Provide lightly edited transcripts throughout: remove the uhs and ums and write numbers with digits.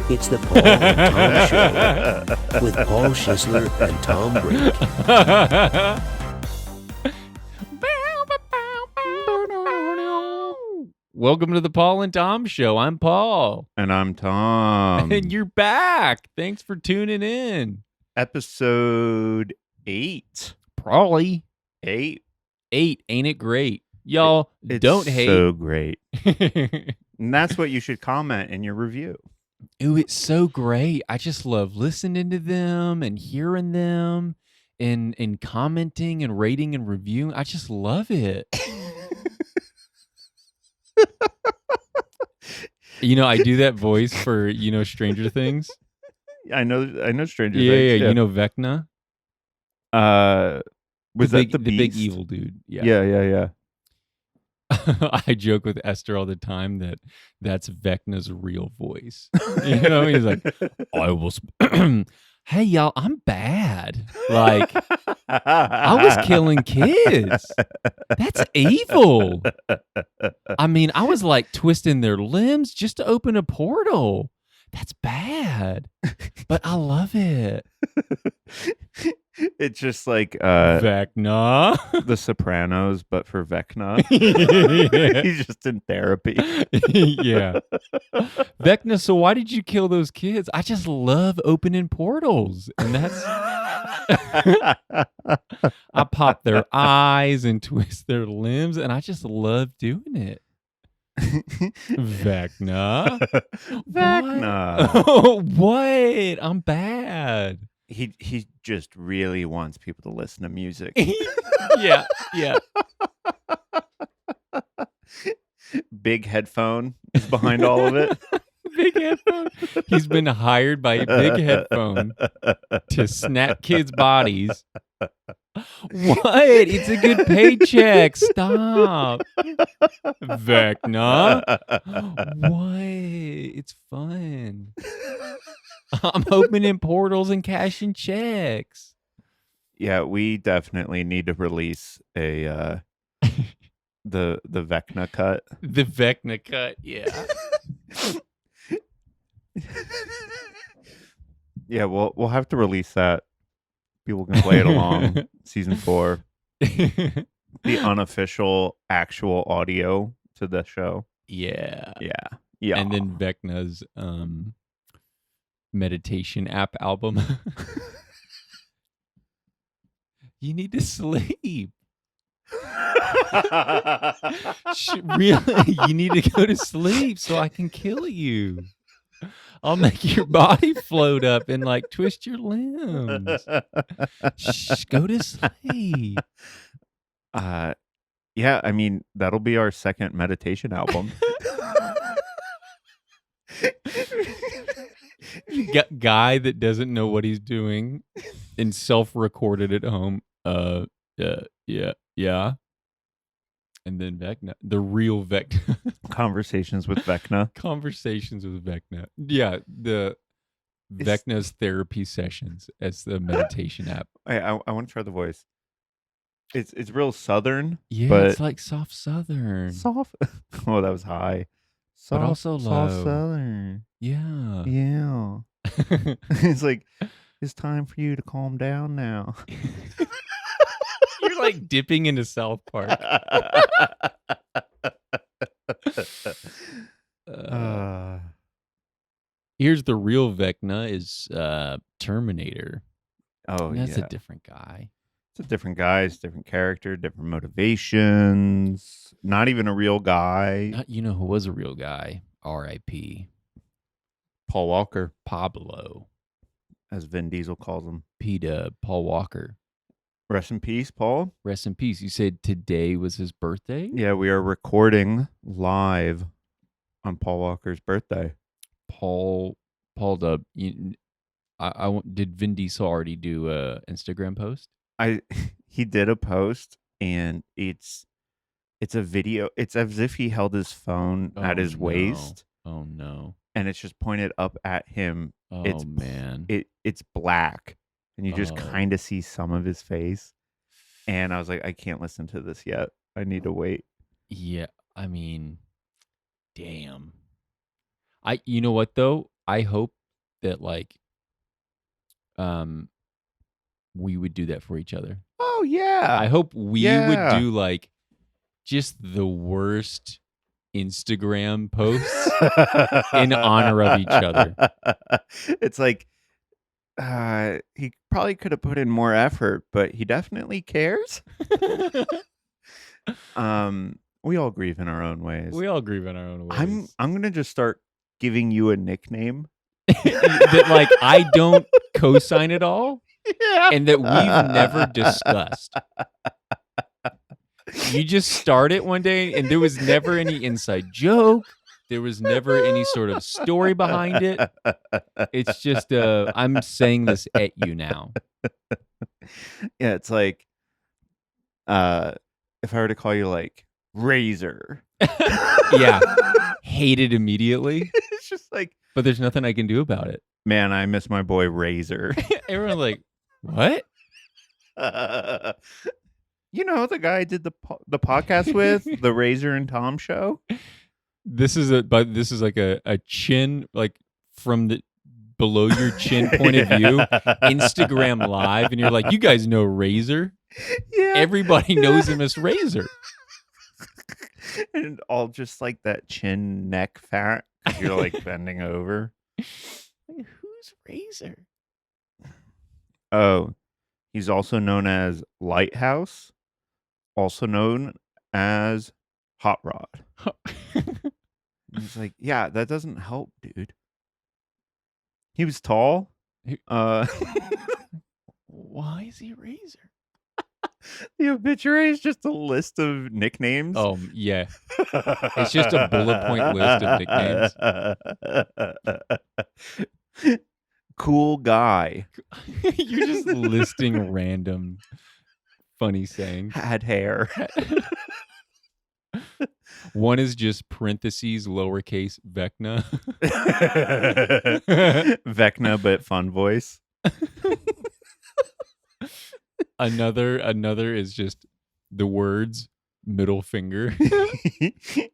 It's the Paul and Tom Show with Paul Schisler and Tom Brink. Welcome to the Paul and Tom Show. I'm Paul. And I'm Tom. And you're back. Thanks for tuning in. Episode 8. Probably 8. 8. Ain't it great? Y'all, It's don't hate. so great. And that's what you should comment in your review. Ooh, it's so great. I just love listening to them and hearing them and commenting and rating and reviewing. I just love it. You know, I do that voice for, Stranger Things. I know Stranger Yeah, Things. you know Vecna? Was the that the big Beast? evil dude? Yeah. I joke with Esther all the time that's Vecna's real voice. He's like, I will. Hey, y'all, I'm bad. Like, I was killing kids. That's evil. I mean, I was like twisting their limbs just to open a portal. That's bad. But I love it. It's just like Vecna. The Sopranos, but for Vecna. Yeah. He's just in therapy. Yeah. Vecna, so why did you kill those kids? I just love opening portals. And that's I pop their eyes and twist their limbs, and I just love doing it. Vecna. Vecna. What? I'm bad. He just really wants people to listen to music. Yeah. Big headphone is behind all of it. Big headphone. He's been hired by Big Headphone to snap kids' bodies. What? It's a good paycheck. Stop. Vecna. What? It's fun. I'm opening portals and cashing checks. Yeah, we definitely need to release a the Vecna cut. The Vecna cut, yeah. Yeah, we'll have to release that. People can play it along. Season 4. The unofficial actual audio to the show. Yeah. Yeah. And then Vecna's meditation app album. You need to sleep. Really? You need to go to sleep so I can kill you. I'll make your body float up and like twist your limbs. Shh, go to sleep. Yeah, I mean, that'll be our second meditation album. Guy that doesn't know what he's doing and self-recorded at home. Yeah. And then Vecna, the real Vecna. Conversations with Vecna. Conversations with Vecna. Yeah, Vecna's therapy sessions as the meditation app. I want to try the voice. It's real southern. Yeah, but it's like soft southern. soft. Oh, that was high. Soft, But also soft low. southern. Yeah. Yeah. It's like, it's time for you to calm down now. You're like dipping into South Park. Here's the real Vecna is Terminator. Oh, That's yeah. a different guy. It's a different guy. It's a different character, different motivations. Not even a real guy. You know who was a real guy? R.I.P. Paul Walker, Pablo. as Vin Diesel calls him. P-Dub, Paul Walker. Rest in peace, Paul. Rest in peace. You said today was his birthday? Yeah, we are recording live on Paul Walker's birthday. Paul Dub. Did Vin Diesel already do a Instagram post? He did a post, and it's a video. It's as if he held his phone at his waist. Oh no! And it's just pointed up at him. Oh man! It's black, and you just kind of see some of his face. And I was like, I can't listen to this yet. I need to wait. Yeah, I mean, damn. You know what though? I hope that like we would do that for each other. Oh yeah. I hope we would Yeah. do like just the worst Instagram posts in honor of each other. It's like he probably could have put in more effort, but he definitely cares. We all grieve in our own ways. We all grieve in our own ways. I'm gonna just start giving you a nickname that like I don't co-sign at all, yeah. and that we've never discussed. You just start it one day, and there was never any inside joke. There was never any sort of story behind it. It's just I'm saying this at you now. Yeah, it's like if I were to call you like Razor. Yeah. Hate it immediately. It's just like, But there's nothing I can do about it. man, I miss my boy Razor. Everyone's like, what? You know the guy I did the podcast with, the Razor and Tom show. This is like a chin, like from the below your chin point of view, Instagram live, and you're like, you guys know Razor. Yeah, Everybody knows him as Razor. and all just like that chin neck fat. 'Cause you're like bending over. Like, who's Razor? Oh, he's also known as Lighthouse, also known as Hot Rod. And he's like, yeah, that doesn't help, dude. He was tall. Why is he Razor? The obituary is just a list of nicknames. Oh yeah, it's just a bullet point list of nicknames. Cool guy. You're just listing random funny sayings. Had hair. One is just parentheses lowercase Vecna. Vecna, but fun voice. Another is just the words middle finger.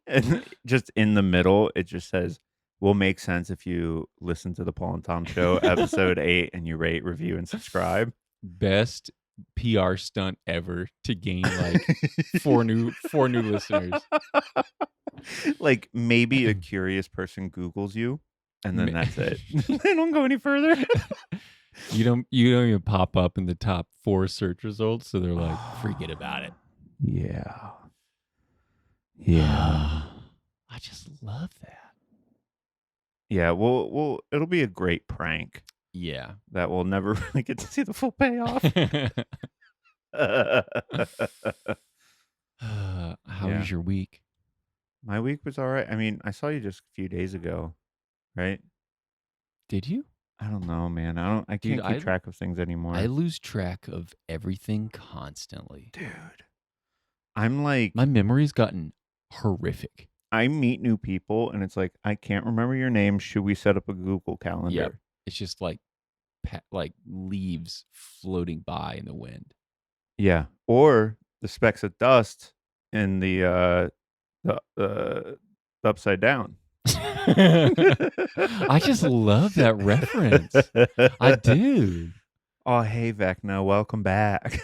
And just in the middle, it just says, will make sense if you listen to the Paul and Tom Show, episode 8, and you rate, review, and subscribe. Best PR stunt ever to gain like four new listeners. Like maybe a curious person Googles you, and then that's it. They don't go any further. You don't even pop up in the top 4 search results, so they're like, forget about it. Yeah. I just love that. Yeah, well, it'll be a great prank Yeah. that we'll never really get to see the full payoff. How Yeah. was your week? My week was all right. I mean, I saw you just a few days ago, right? Did you? I don't know, man. I Dude, can't keep track of things anymore. I lose track of everything constantly. Dude. I'm like, My memory's gotten horrific. I meet new people and it's like, I can't remember your name. Should we set up a Google Calendar? Yep. It's just like leaves floating by in the wind. Yeah. Or the specks of dust in the upside down. I just love that reference. I do. Oh, hey, Vecna. Welcome back.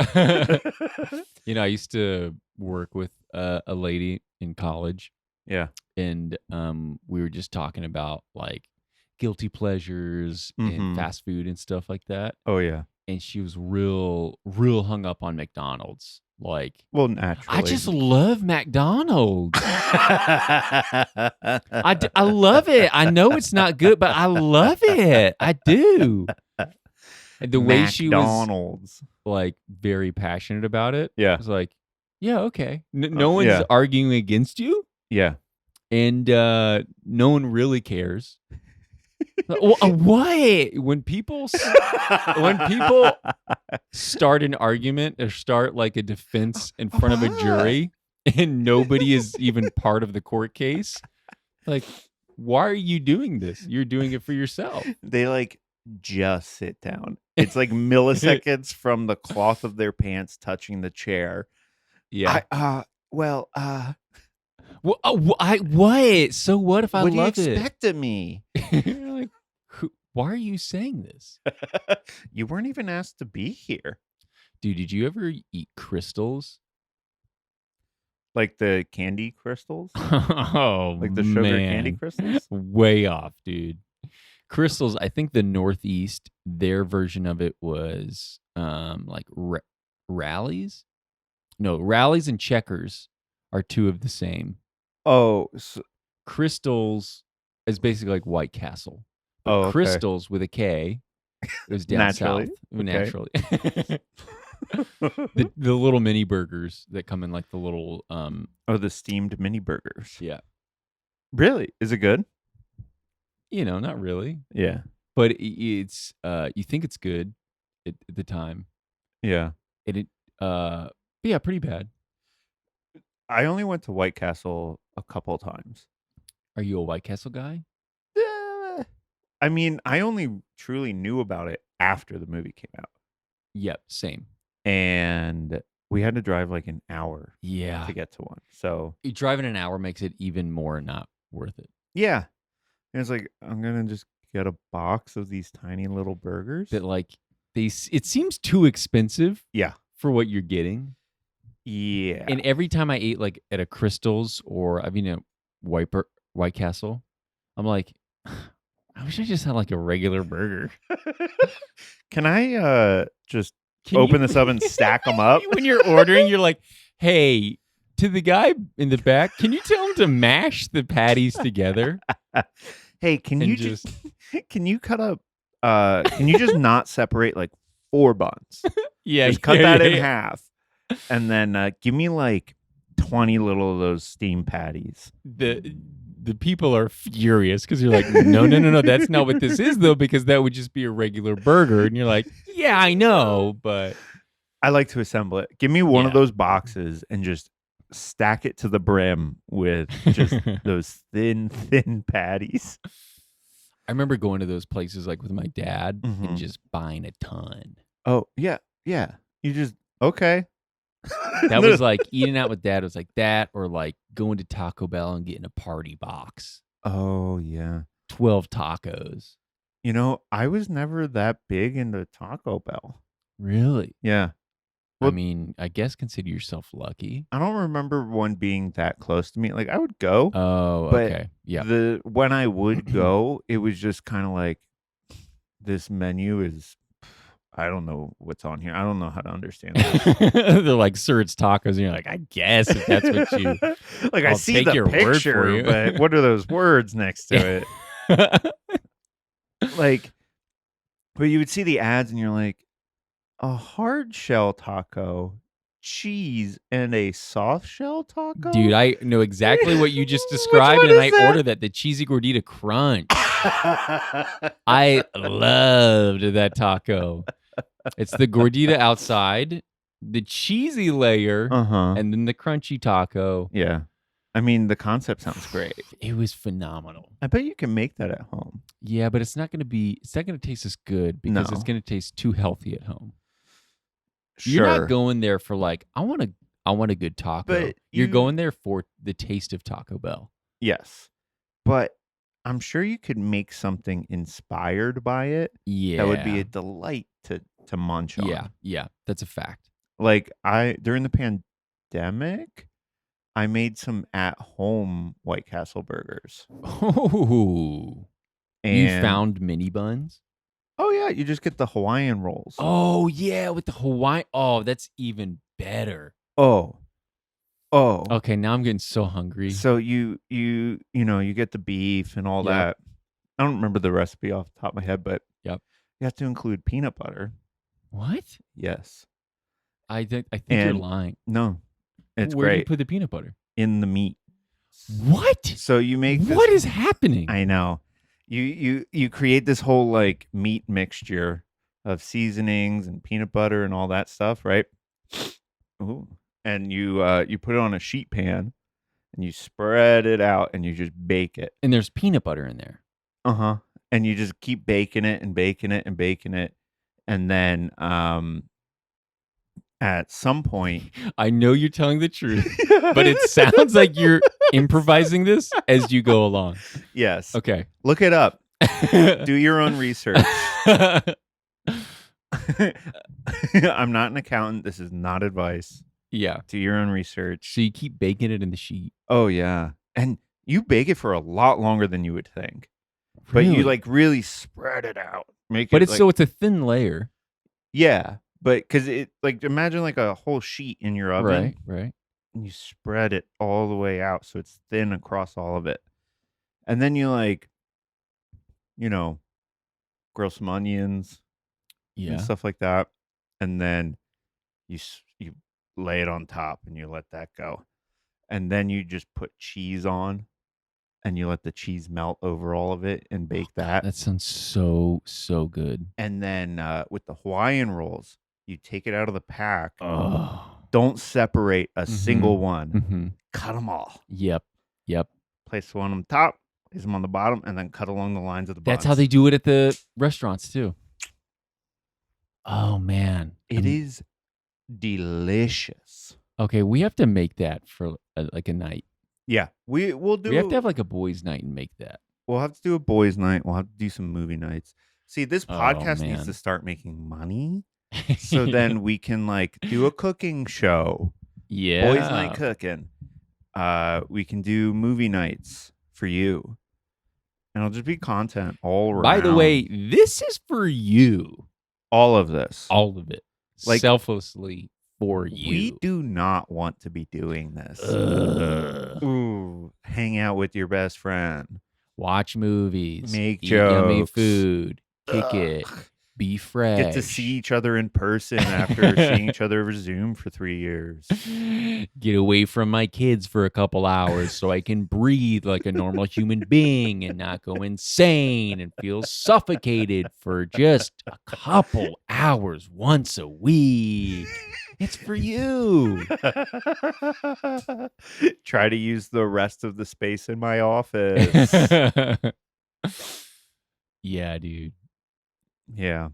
You know, I used to work with a lady in college, Yeah. and we were just talking about like guilty pleasures Mhm. and fast food and stuff like that. Oh, yeah. And she was real hung up on McDonald's. Like, Well, naturally. I just love McDonald's. I love it. I know it's not good, but I love it. I do. And the way she was McDonald's. like very passionate about it, I Yeah. was like, yeah, okay. No one's yeah. arguing against you, Yeah. and no one really cares. What? When people start an argument or start like a defense in front of a jury and nobody is even part of the court case, like, why are you doing this? You're doing it for yourself. They like just sit down. It's like milliseconds from the cloth of their pants touching the chair. Yeah. Well, What? So what if I what do you love it? expect of me? You're like, Why are you saying this? You weren't even asked to be here. Dude, did you ever eat crystals? Like the candy crystals? Oh, Like the sugar man. candy crystals? Way off, dude. Crystals, I think the Northeast, their version of it was like rallies. No, rallies and checkers are two of the same. Oh, Crystals is basically like White Castle. But okay. Crystals with a K is down Naturally. south. Okay. Naturally. the little mini burgers that come in like the little the steamed mini burgers. Yeah. Really? Is it good? Not really. Yeah. But it's you think it's good at the time. Yeah. Yeah, pretty bad. I only went to White Castle a couple times. Are you a White Castle guy? I mean, I only truly knew about it after the movie came out. Yep, same. And we had to drive like an hour Yeah. to get to one. So driving an hour makes it even more not worth it. yeah. And it's like, I'm going to just get a box of these tiny little burgers. That like it seems too expensive. Yeah. For what you're getting. Yeah. And every time I ate like at a Crystals or White Castle, I'm like, I wish I just had like a regular burger. Can I just open this up and stack them up? When you're ordering, you're like, hey, to the guy in the back, can you tell him to mash the patties together? Hey, can you just can you cut up can you just not separate like 4 buns? Yeah. Just cut that in half. And then give me like 20 little of those steam patties. The people are furious because you're like, no, that's not what this is though, because that would just be a regular burger. And you're like, yeah, I know, but I like to assemble it. Give me one of those boxes and just stack it to the brim with just those thin patties. I remember going to those places like with my dad Mhm. and just buying a ton. Oh, yeah. Yeah. You just, okay. That was like eating out with dad was like that, or like going to Taco Bell and getting a party box. Oh, yeah. 12 tacos. I was never that big into Taco Bell. Really? Yeah. I mean, I guess consider yourself lucky. I don't remember one being that close to me. Like I would go. Oh, but okay. Yeah. When I would go, it was just kind of like, this menu is, I don't know what's on here. I don't know how to understand this. They're like, sir, it's tacos. And you're like, I guess if that's what you like. I'll I see take the your word for picture, you. but what are those words next to it? Like, but you would see the ads and you're like, a hard shell taco, cheese, and a soft shell taco? Dude, I know exactly what you just described, and I ordered that, the cheesy gordita crunch. I loved that taco. It's the gordita outside, the cheesy layer, and then the crunchy taco. Yeah. I mean, the concept sounds great. It was phenomenal. I bet you can make that at home. Yeah, but it's not going to taste as good because it's going to taste too healthy at home. Sure. You're not going there for like, I want a good taco. But You're going there for the taste of Taco Bell. Yes. But I'm sure you could make something inspired by it. Yeah. That would be a delight to munch on. Yeah, that's a fact. Like during the pandemic, I made some at-home White Castle burgers. Oh. And you found mini buns? Oh yeah, you just get the Hawaiian rolls. Oh yeah, with the Hawaii. Oh, that's even better. Oh. Okay, now I'm getting so hungry. So you get the beef and all that. I don't remember the recipe off the top of my head, but you have to include peanut butter. What? Yes. I think you're lying. No. It's Where great. do you put the peanut butter? In the meat. What? So you make this, what is happening? I know. You create this whole like meat mixture of seasonings and peanut butter and all that stuff, right? Ooh. And you put it on a sheet pan and you spread it out and you just bake it. And there's peanut butter in there. Uh-huh. And you just keep baking it and baking it and baking it. And then at some point, I know you're telling the truth, but it sounds like you're improvising this as you go along. Yes. Okay. Look it up. Do your own research. I'm not an accountant. This is not advice. Yeah. Do your own research. So you keep baking it in the sheet. Oh, yeah. And you bake it for a lot longer than you would think. But Really? you like really spread it out. But it it's like, so it's a thin layer. yeah. But because it like imagine like a whole sheet in your oven. Right. And you spread it all the way out so it's thin across all of it. And then you like, grill some onions Yeah. and stuff like that. And then you lay it on top and you let that go. And then you just put cheese on and you let the cheese melt over all of it and bake that. That sounds so good. And then with the Hawaiian rolls, you take it out of the pack. Oh. Don't separate a single one. Mm-hmm. Cut them all. Yep. Place one on the top, place them on the bottom, and then cut along the lines of the buns. That's how they do it at the restaurants too. Oh man, It is delicious. Okay, we have to make that for like a night. Yeah, we'll do. We have to have like a boys' night and make that. We'll have to do a boys' night. We'll have to do some movie nights. See, this podcast needs man. to start making money, so then we can like do a cooking show. Yeah, Boys' night cooking. We can do movie nights for you, and it'll just be content all around. By the way, this is for you. All of this, all of it, like selflessly for you. We do not want to be doing this. Ooh, hang out with your best friend, watch movies, make eat jokes, yummy food, kick it, be fresh, get to see each other in person after seeing each other over Zoom for 3 years. Get away from my kids for a couple hours so I can breathe like a normal human being and not go insane and feel suffocated for just a couple hours once a week. It's for you. Try to use the rest of the space in my office. Yeah, dude. Yeah.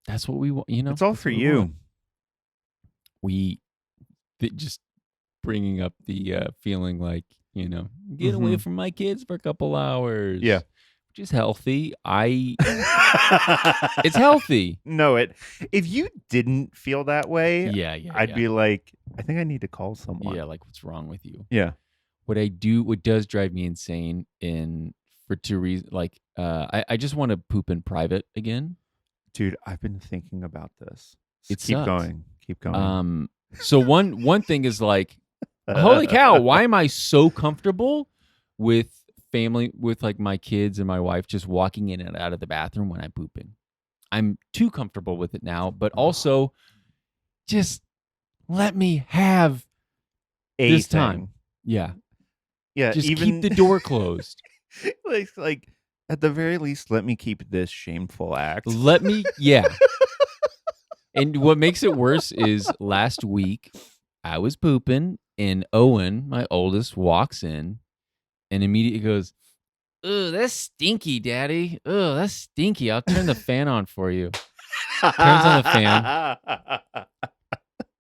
That's what we want, It's all for you. Just bringing up the feeling like, get away from my kids for a couple hours. Yeah. Which is healthy. It's healthy. No, if you didn't feel that way, I'd be like, I think I need to call someone. Yeah, like what's wrong with you? Yeah. What does drive me insane for two reasons, like I just want to poop in private again. Dude, I've been thinking about this. Keep going. So one thing is like, holy cow, why am I so comfortable with family, with like my kids and my wife just walking in and out of the bathroom when I'm pooping? I'm too comfortable with it now, but also just let me have this time. Yeah. Yeah. Just even keep the door closed. like at the very least, let me keep this shameful act. Yeah. And what makes it worse is last week I was pooping and Owen, my oldest, walks in and immediately goes, "Ugh, that's stinky, Daddy. Ugh, that's stinky. I'll turn the fan on for you." Turns on the fan.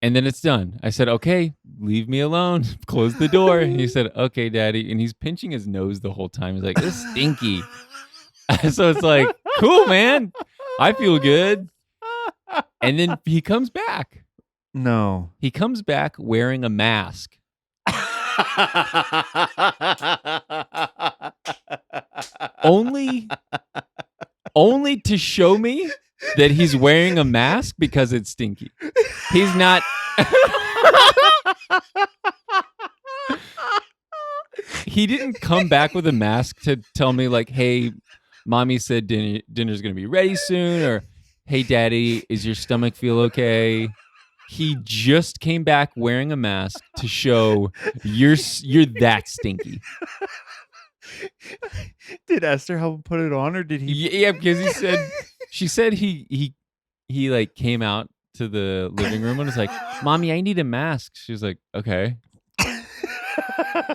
And then it's done. I said, "Okay, leave me alone. Close the door." And he said, "Okay, Daddy." And he's pinching his nose the whole time. He's like, "This is stinky." So it's like, cool, man. I feel good. And then he comes back. No. He comes back wearing a mask. Only to show me that he's wearing a mask because it's stinky. He's not. He didn't come back with a mask to tell me like, "Hey, Mommy said dinner's going to be ready soon," or "Hey, Daddy, is your stomach feel okay?" He just came back wearing a mask to show you're that stinky. Did Esther help him put it on, or did he? Yeah, because she said he like came out to the living room and was like, "Mommy, I need a mask." She was like, "Okay."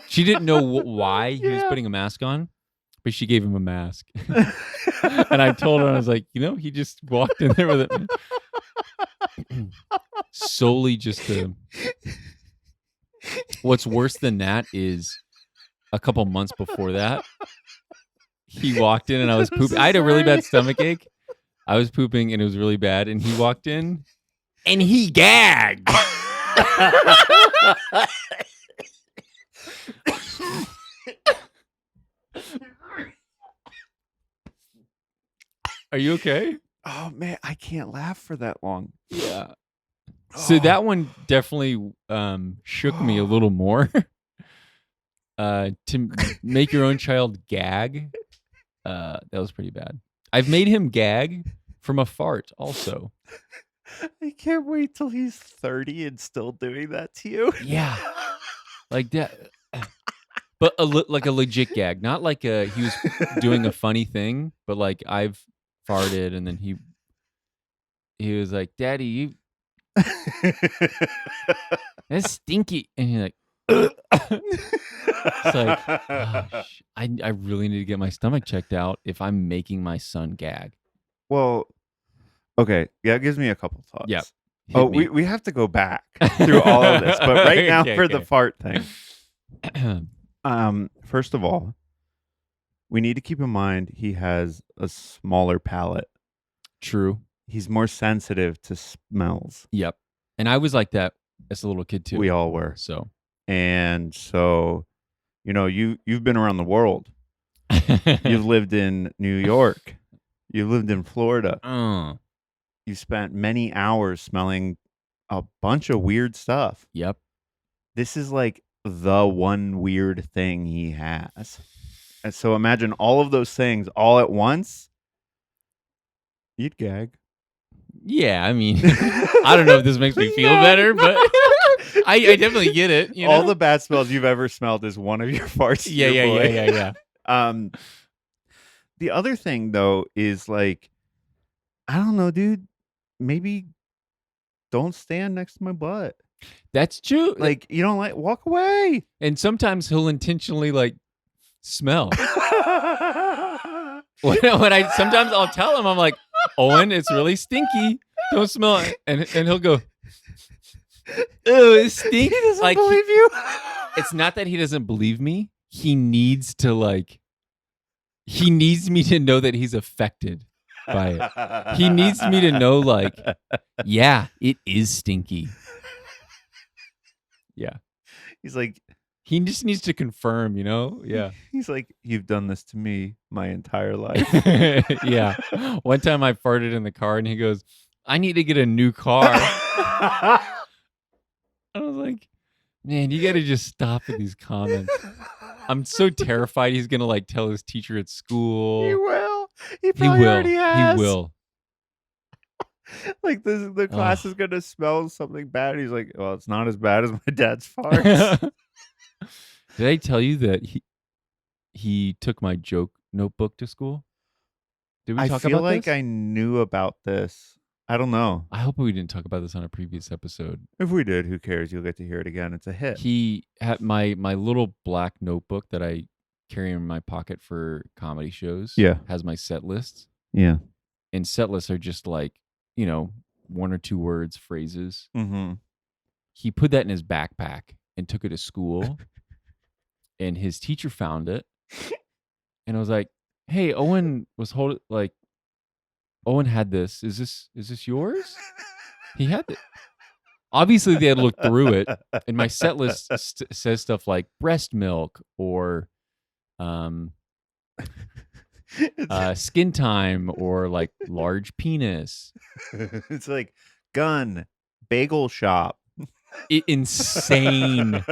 She didn't know why he was putting a mask on, but she gave him a mask. And I told her, I was like, he just walked in there with it. Solely just to. What's worse than that is a couple months before that, he walked in and I was pooping. I had a really bad stomach ache. I was pooping and it was really bad. And he walked in and he gagged. Are you okay? Oh man, I can't laugh for that long. Yeah. So Oh. that one definitely shook me a little more. To make your own child gag, that was pretty bad. I've made him gag from a fart also. I can't wait till he's 30 and still doing that to you. Yeah. Like that. But like a legit gag. Not like he was doing a funny thing, but like I've farted and then he was like, Daddy, you that's stinky. And he's like, it's like, gosh, I really need to get my stomach checked out if I'm making my son gag. Well, okay. Yeah, it gives me a couple thoughts. Yep. Oh, we have to go back through all of this. But right now Okay, for okay. the fart thing. First of all, we need to keep in mind he has a smaller palate. True. He's more sensitive to smells. Yep. And I was like that as a little kid too. We all were. So. And so, you've been around the world. You've lived in New York. You've lived in Florida. You spent many hours smelling a bunch of weird stuff. Yep. This is like the one weird thing he has. And so imagine all of those things all at once. You'd gag. Yeah, I mean, I don't know if this makes me feel better, but I definitely get it. You know? All the bad smells you've ever smelled is one of your farts. Yeah. The other thing though is like, I don't know, dude. Maybe don't stand next to my butt. That's true. Like, you don't walk away. And sometimes he'll intentionally like smell. Sometimes I'll tell him, I'm like, Owen, it's really stinky. Don't smell it. And he'll go, oh, it's stinky. He doesn't believe you. It's not that he doesn't believe me. He needs me to know that he's affected by it. He needs me to know, like, yeah, it is stinky. Yeah. He's like, he just needs to confirm, Yeah. He's like, you've done this to me my entire life. Yeah. One time I farted in the car and he goes, I need to get a new car. I was like, man, you got to just stop with these comments. I'm so terrified he's going to like tell his teacher at school. He will. He probably already has. He will. Like the class is going to smell something bad. He's like, well, it's not as bad as my dad's farts. Did I tell you that he took my joke notebook to school? Did we talk about this? I feel like I knew about this. I don't know. I hope we didn't talk about this on a previous episode. If we did, who cares? You'll get to hear it again. It's a hit. He had my little black notebook that I carry in my pocket for comedy shows. Yeah. Has my set lists. Yeah. And set lists are just like, one or two words, phrases. Mm-hmm. He put that in his backpack and took it to school. And his teacher found it. And I was like, hey, Owen Owen had this. Is this yours? He had it. Obviously, they had looked through it. And my set list says stuff like breast milk or skin time or like large penis. It's like gun, bagel shop. Insane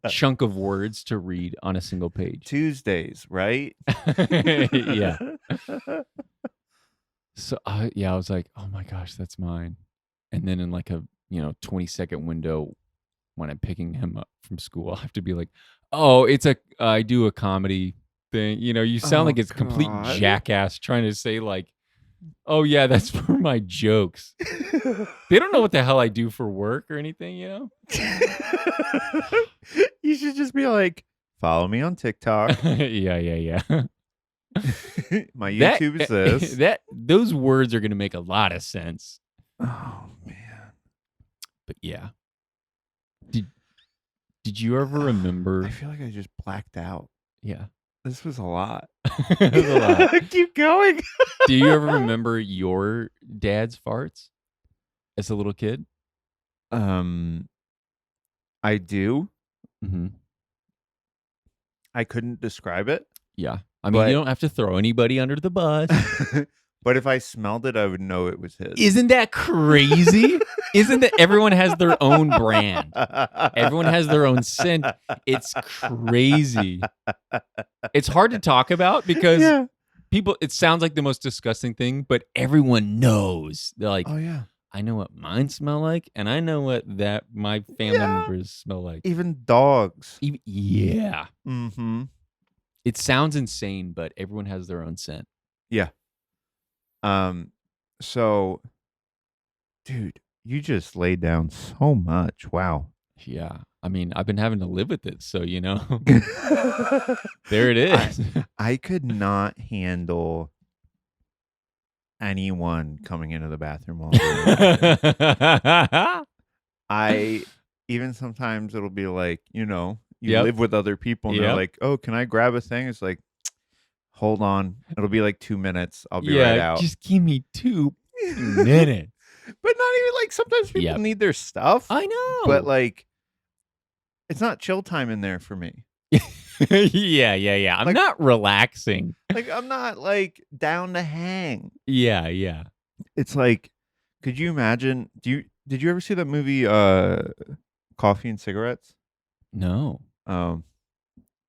chunk of words to read on a single page. Tuesdays, right? Yeah. So I was like, oh my gosh, that's mine. And then in like a 20-second window when I'm picking him up from school, I have to be like, oh, I do a comedy thing. You sound like it's complete jackass trying to say like, oh yeah, that's for my jokes. They don't know what the hell I do for work or anything, You should just be like, follow me on TikTok. Yeah. My YouTube is this. Those words are going to make a lot of sense. Oh man. But yeah. Did you ever remember? I feel like I just blacked out. Yeah. This was a lot. It was a lot. Keep going. Do you ever remember your dad's farts as a little kid? I do. Mm-hmm. I couldn't describe it. Yeah. I mean, But- you don't have to throw anybody under the bus. But if I smelled it, I would know it was his. Isn't that crazy? Isn't that everyone has their own brand? Everyone has their own scent. It's crazy. It's hard to talk about because Yeah. people, it sounds like the most disgusting thing, but everyone knows. They're like, Oh yeah. I know what mine smell like, and I know what that my family members smell like. Even dogs. Yeah. Mm-hmm. It sounds insane, but everyone has their own scent. Yeah. So, dude, you just laid down so much. Wow. Yeah. I mean, I've been having to live with it, so there it is. I could not handle anyone coming into the bathroom while I even sometimes it'll be like, you Yep. live with other people and Yep. they're like, oh, can I grab a thing? It's like, hold on. It'll be like 2 minutes. I'll be right out. Just give me 2 minutes. But not even like sometimes people Yep. need their stuff. I know. But like, it's not chill time in there for me. yeah. I'm Like- not relaxing. Like, I'm not like down to hang. Yeah. It's like, could you imagine? Did you ever see that movie, Coffee and Cigarettes? No.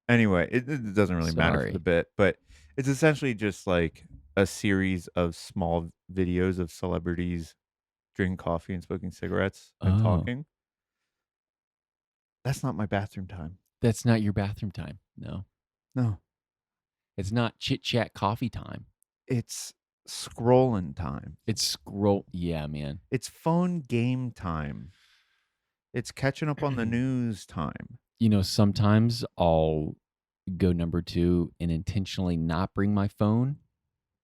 Anyway, it doesn't really matter for Sorry. the bit, but it's essentially just like a series of small videos of celebrities drinking coffee and smoking cigarettes and Oh. talking. That's not my bathroom time. That's not your bathroom time. No. No, It's not chit-chat coffee time. it's scrolling time. It's scroll. Yeah, man. It's phone game time. It's catching up on the news time. Sometimes I'll go number 2 and intentionally not bring my phone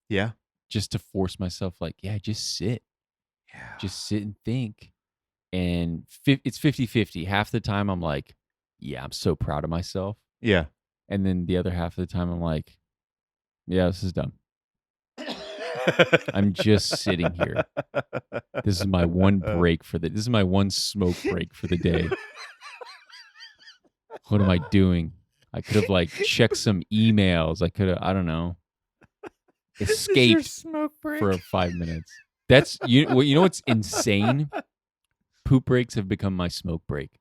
Yeah. just to force myself like, just sit. Yeah. Just sit and think. And it's 50-50. Half the time I'm like, yeah, I'm so proud of myself. Yeah. And then the other half of the time I'm like, yeah, this is dumb. I'm just sitting here. This is my one break this is my one smoke break for the day. What am I doing? I could have checked some emails. I could have, I don't know, This is your escaped smoke break. for 5 minutes. That's you know what's insane? Poop breaks have become my smoke break.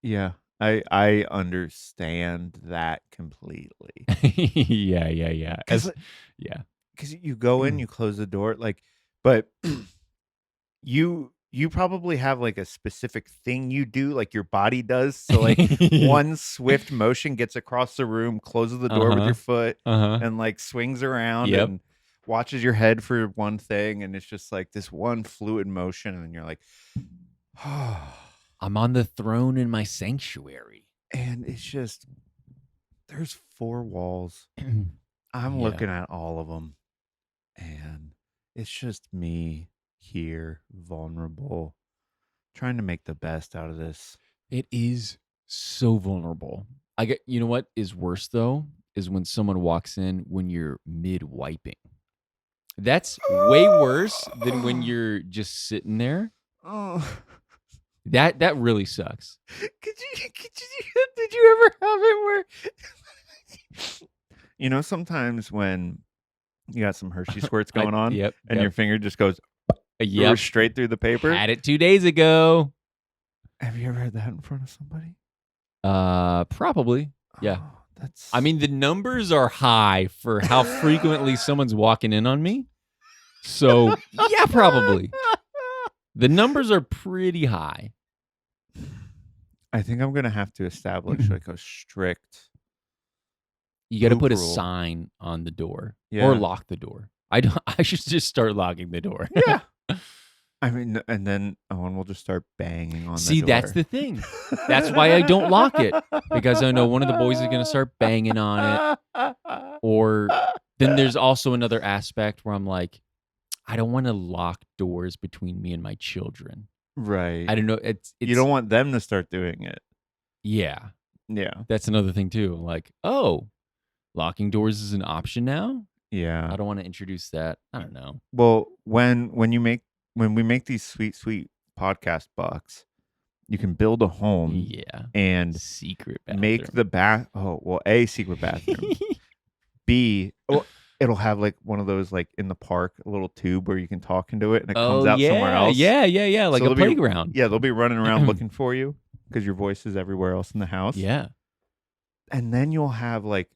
Yeah. I understand that completely. yeah. Yeah. Because you go in, you close the door, but you probably have like a specific thing you do, like your body does. So one swift motion gets across the room, closes the door with Uh-huh. your foot, Uh-huh. and swings around Yep. and watches your head for one thing, and it's just like this one fluid motion, and you're like, I'm on the throne in my sanctuary. and it's just there's 4 walls. I'm Yeah. looking at all of them, and it's just me here, vulnerable, trying to make the best out of this. It is so vulnerable. You know what is worse though is when someone walks in when you're mid wiping. That's way worse than when you're just sitting there. Oh, That really sucks. did you ever have it where sometimes when you got some Hershey squirts going on, Yep. and your finger just goes Yep. straight through the paper? Had it 2 days ago. Have you ever had that in front of somebody? Probably. Yeah. Oh, that's. I mean, the numbers are high for how frequently someone's walking in on me. So, yeah, probably. The numbers are pretty high. I think I'm gonna have to establish like a strict. You got to Poop put a rule. sign on the door Yeah. or lock the door. I should just start locking the door. Yeah. I mean, and then Owen will just start banging on See, the door. that's the thing. That's why I don't lock it, because I know one of the boys is going to start banging on it. Or then there's also another aspect where I'm like, I don't want to lock doors between me and my children. Right. I don't know. It's You don't want them to start doing it. Yeah, Yeah. that's another thing too. Like, oh, Locking doors is an option now. Yeah. I don't want to introduce that. I don't know. Well, when we make these sweet podcast bucks, you can build a home Yeah. and Secret bathroom. make the A, secret bathroom. B, it'll have like one of those like in the park, a little tube where you can talk into it and it comes out somewhere else. Yeah. Like So a playground. they'll be running around looking for you because your voice is everywhere else in the house. Yeah. And then you'll have like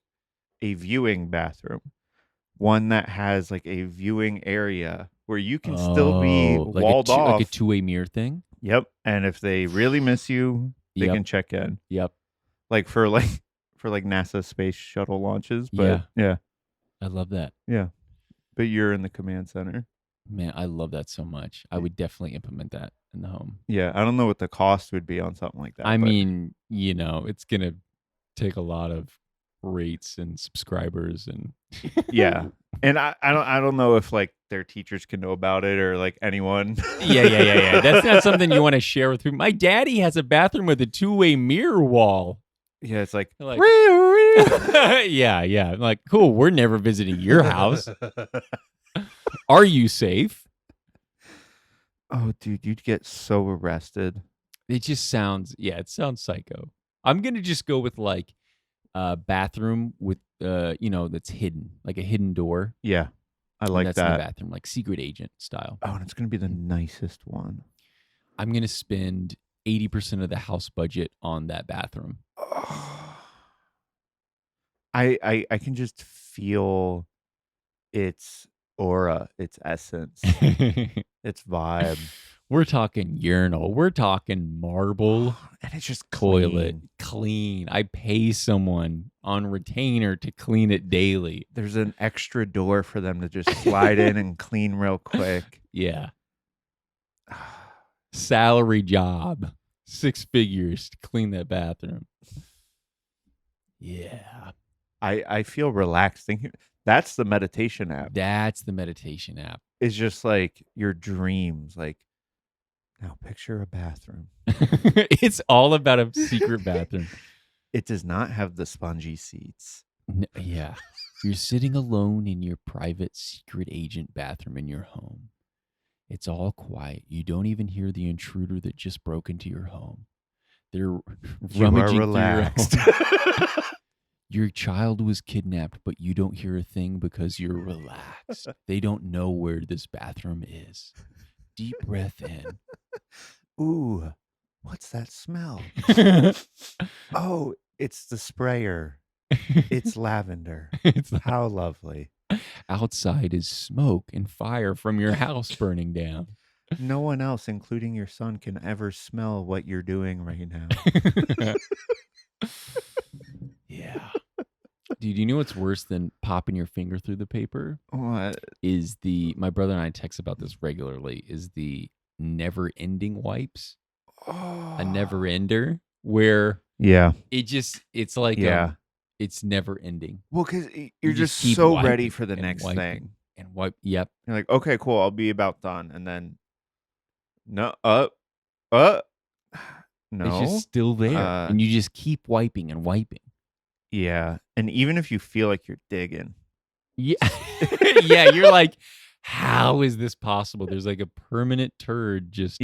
a viewing bathroom, one that has like a viewing area where you can still be like walled off. Like a two-way mirror thing. Yep. And if they really miss you, they can check in. Yep. Like for NASA space shuttle launches. But yeah. I love that. Yeah. But you're in the command center. Man, I love that so much. I would definitely implement that in the home. Yeah. I don't know what the cost would be on something like that. I mean, it's going to take a lot of rates and subscribers and yeah. And I don't know if like their teachers can know about it or like anyone. Yeah. That's not something you want to share with people. My daddy has a bathroom with a two-way mirror wall. Yeah, it's like yeah. Like, cool, we're never visiting your house. Are you safe? Oh, dude, you'd get so arrested. It just sounds it sounds psycho. I'm gonna just go with like a bathroom with that's hidden, like a hidden door. Yeah. I like that's that. In the bathroom, like secret agent style. Oh, and it's gonna be the nicest one. I'm gonna spend 80% of the house budget on that bathroom. I can just feel its aura, its essence, its vibe. We're talking urinal. We're talking marble. And it's just toilet clean. I pay someone on retainer to clean it daily. There's an extra door for them to just slide in and clean real quick. Yeah. Salary job. 6 figures to clean that bathroom. Yeah. I feel relaxed thinking. That's the meditation app. That's the meditation app. It's just like your dreams. Like, now picture a bathroom. It's all about a secret bathroom. It does not have the spongy seats. Yeah. You're sitting alone in your private secret agent bathroom in your home. It's all quiet. You don't even hear the intruder that just broke into your home. They're rummaging through your home. Your child was kidnapped, but you don't hear a thing because you're relaxed. They don't know where this bathroom is. Deep breath in. Ooh, what's that smell? Oh, it's the sprayer. It's lavender. How lovely. Outside is smoke and fire from your house burning down. No one else, including your son, can ever smell what you're doing right now. Yeah. Dude, you know what's worse than popping your finger through the paper? What? My brother and I text about this regularly, is the never-ending wipes. A never-ender where it's like it's never ending. Well, because you're just so ready for the next thing. And wipe, yep. You're like, okay, cool, I'll be about done. And then, no. It's just still there. And you just keep wiping and wiping. Yeah. And even if you feel like you're digging. Yeah. Yeah, you're like, how is this possible? There's like a permanent turd just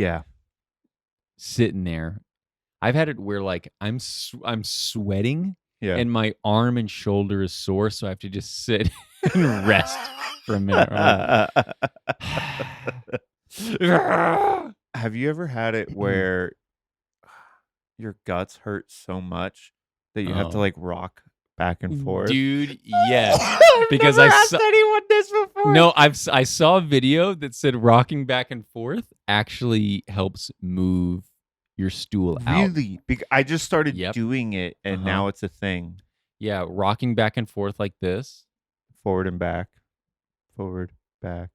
sitting there. I've had it where like I'm sweating and my arm and shoulder is sore, so I have to just sit and rest for a minute. Have you ever had it where your guts hurt so much that you have to like rock back and forth? Dude, yes. Because I asked anyone this before. No, I saw a video that said rocking back and forth actually helps move your stool out. Really? I just started doing it, and now it's a thing. Yeah, rocking back and forth like this. Forward and back. Forward, back.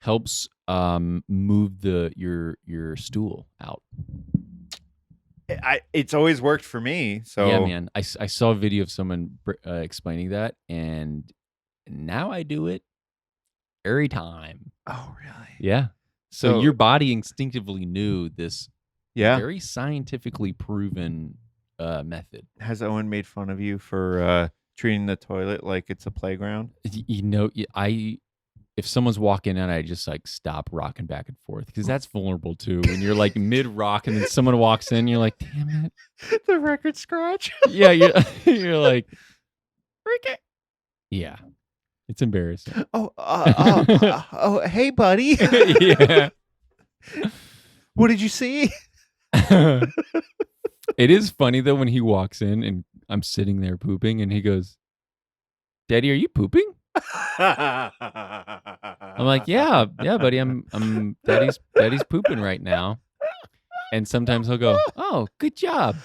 Helps move your stool out. It's always worked for me. So yeah, man. I saw a video of someone explaining that, and now I do it every time. Oh, really? Yeah. So your body instinctively knew this very scientifically proven method. Has Owen made fun of you for treating the toilet like it's a playground. You know, if someone's walking in, I just like stop rocking back and forth because that's vulnerable too. When you're like mid rock and then someone walks in, you're like, damn it, The record scratch. yeah, you're like, yeah, it's embarrassing. Oh, hey, buddy. Yeah. What did you see? It is funny though when he walks in and I'm sitting there pooping and he goes, "Daddy, are you pooping?" I'm like, yeah, buddy, I'm daddy's pooping right now. And sometimes he'll go, "Oh, good job."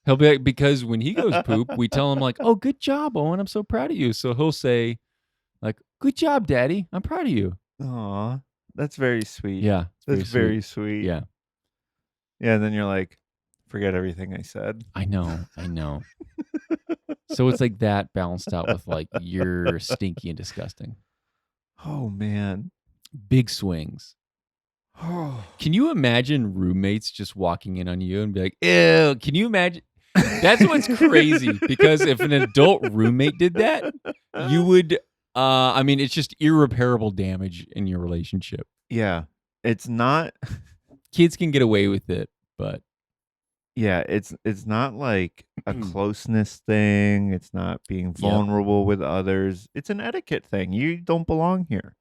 He'll be like, because when he goes poop, we tell him like, "Oh, good job, Owen. I'm so proud of you." So he'll say, like, "Good job, Daddy. I'm proud of you." Aw, that's very sweet. Yeah, it's That's very sweet. Yeah, Yeah, and then you're like, forget everything I said. I know. So it's like that balanced out with like you're stinky and disgusting. Oh, man. Big swings. Oh. Can you imagine roommates just walking in on you and be like, ew? Can you imagine? That's what's crazy because if an adult roommate did that, you would, I mean, it's just irreparable damage in your relationship. Yeah, it's not. Kids can get away with it, but Yeah, it's not like a closeness thing. It's not being vulnerable with others. It's an etiquette thing. You don't belong here.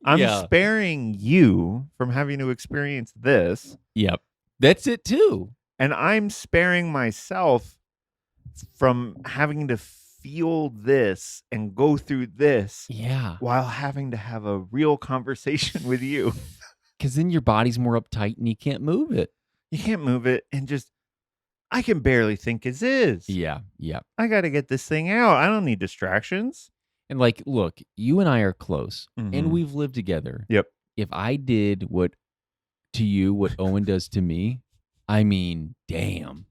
I'm yeah. sparing you from having to experience this. Yep. That's it too. And I'm sparing myself from having to feel this and go through this Yeah. while having to have a real conversation with you. Because then your body's more uptight and you can't move it. You can't move it and just, I can barely think as is. Yeah. Yeah. I got to get this thing out. I don't need distractions. And like, look, you and I are close Mhm. and we've lived together. Yep. If I did what Owen does to me, I mean, damn.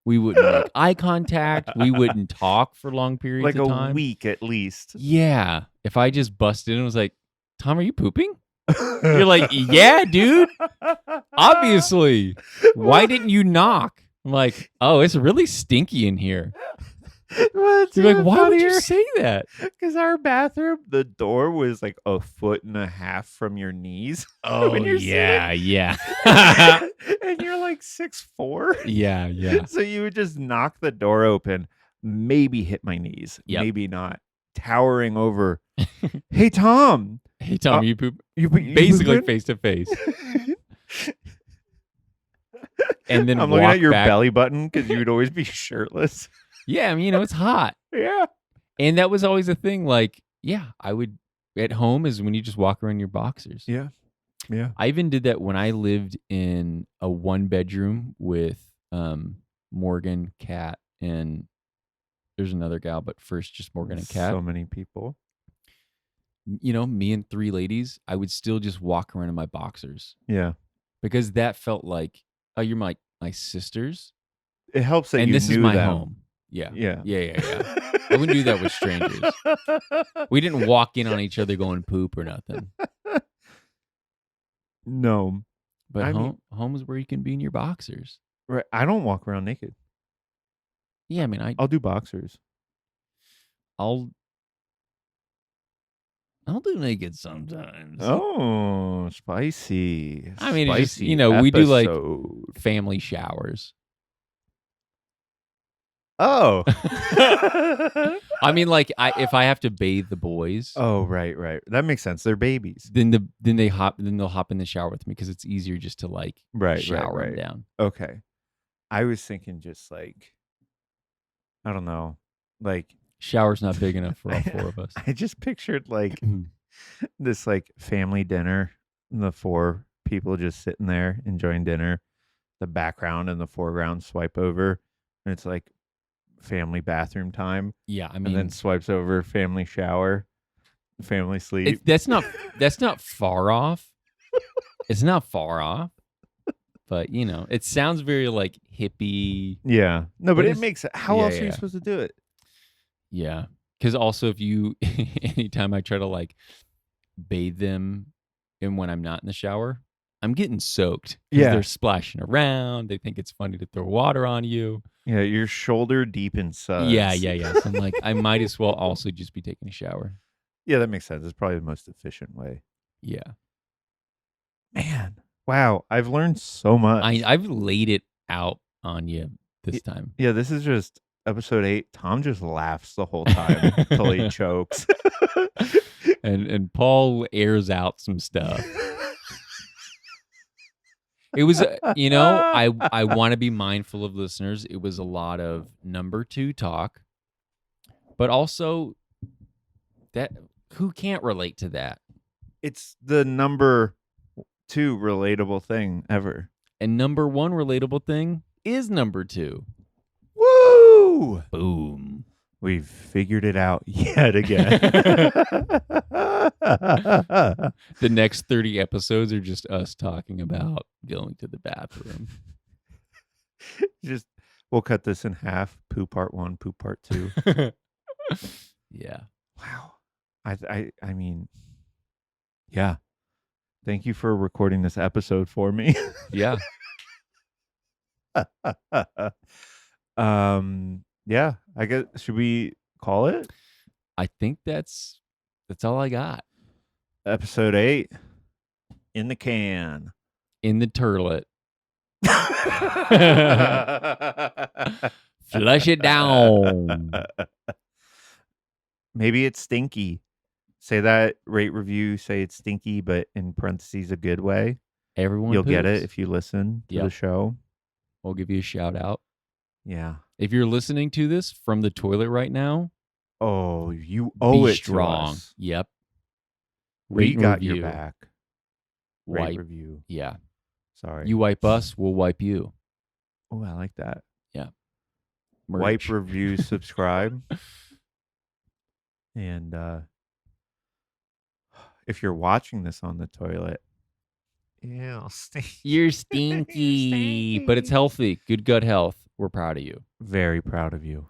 We wouldn't make eye contact. We wouldn't talk for long periods Like of a time. week at least. Yeah. If I just busted in and was like, "Tom, are you pooping?" You're like, "Yeah, dude. Obviously. Why didn't you knock?" I'm like, "Oh, it's really stinky in here." You're like, "Why would you say that?" Because our bathroom, the door was like 1.5 feet from your knees. Oh, when you're yeah. and you're like 6'4". Yeah. So you would just knock the door open, maybe hit my knees, Yep. maybe not. Towering over. Hey, Tom. Hey, Tom, you poop. You Basically pooping? face to face. And then I'm looking walk at your back. belly button because you would always be shirtless. Yeah, I mean, it's hot. Yeah. And that was always a thing. Like, yeah, I would at home is when you just walk around your boxers. Yeah. Yeah. I even did that when I lived in a 1-bedroom with Morgan, Kat, and there's another gal, but first just Morgan and Kat. So many people. You know, me and 3 ladies, I would still just walk around in my boxers Yeah. because that felt like, oh, you're my sisters, It helps that and you this is knew my them. home. Yeah. Yeah. I wouldn't do that with strangers. We didn't walk in on each other going poop or nothing. No. But I home is where you can be in your boxers. Right. I don't walk around naked. Yeah, I mean, I'll do boxers. I'll do naked sometimes. Oh, spicy. I mean, it's just, Spicy we do like episode. family showers. Oh. I mean, like if I have to bathe the boys, Oh, right. That makes sense. They're babies. then they'll hop in the shower with me because it's easier just to like shower them down. Okay. I was thinking just like, I don't know, like Shower's not big enough for all 4 of us. I just pictured like this like family dinner and the 4 people just sitting there enjoying dinner. The background and the foreground swipe over and it's like family bathroom time. Yeah, I mean, And then swipes over family shower, family sleep. that's not far off. It's not far off, but it sounds very like hippie. Yeah. No, but But it it's- makes it. How yeah, else are you yeah. supposed to do it? Yeah, because also if you anytime I try to like bathe them, and when I'm not in the shower, I'm getting soaked. 'Cause Yeah. they're splashing around. They think it's funny to throw water on you. Yeah, you're shoulder deep in suds. Yeah. So I'm like, I might as well also just be taking a shower. Yeah, that makes sense. It's probably the most efficient way. Yeah. Man, wow, I've learned so much. I've laid it out on you this time. Yeah, this is just episode 8. Tom just laughs the whole time until he chokes. And Paul airs out some stuff. It was, I want to be mindful of listeners. It was a lot of number 2 talk, but also that who can't relate to that? It's the number 2 relatable thing ever. And number 1 relatable thing is number 2. Woo! Boom. We've figured it out yet again. The next 30 episodes are just us talking about going to the bathroom. We'll cut this in half. Poo part 1, poo part 2. Yeah. Wow. I mean, yeah. Thank you for recording this episode for me. Yeah. Yeah, I guess, should we call it? I think that's all I got. Episode 8 in the can. In the turlet. Flush it down. Maybe it's Stinky. Say that, rate, review, say it's Stinky, but in parentheses, a good way. Everyone You'll get poops. it if you listen to Yep. the show. We'll give you a shout out. Yeah. If you're listening to this from the toilet right now, Oh, you owe be it strong. to us. Yep. We Rate and got your review. back. Rate, Wipe. review. Yeah. Sorry. You wipe us, we'll wipe you. Oh, I like that. Merch. Wipe, review, subscribe. And if you're watching this on the toilet, ew, You're stinky, but it's healthy. Good gut health. We're proud of you. very proud of you.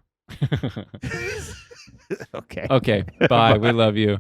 Okay. Okay. Bye. We love you.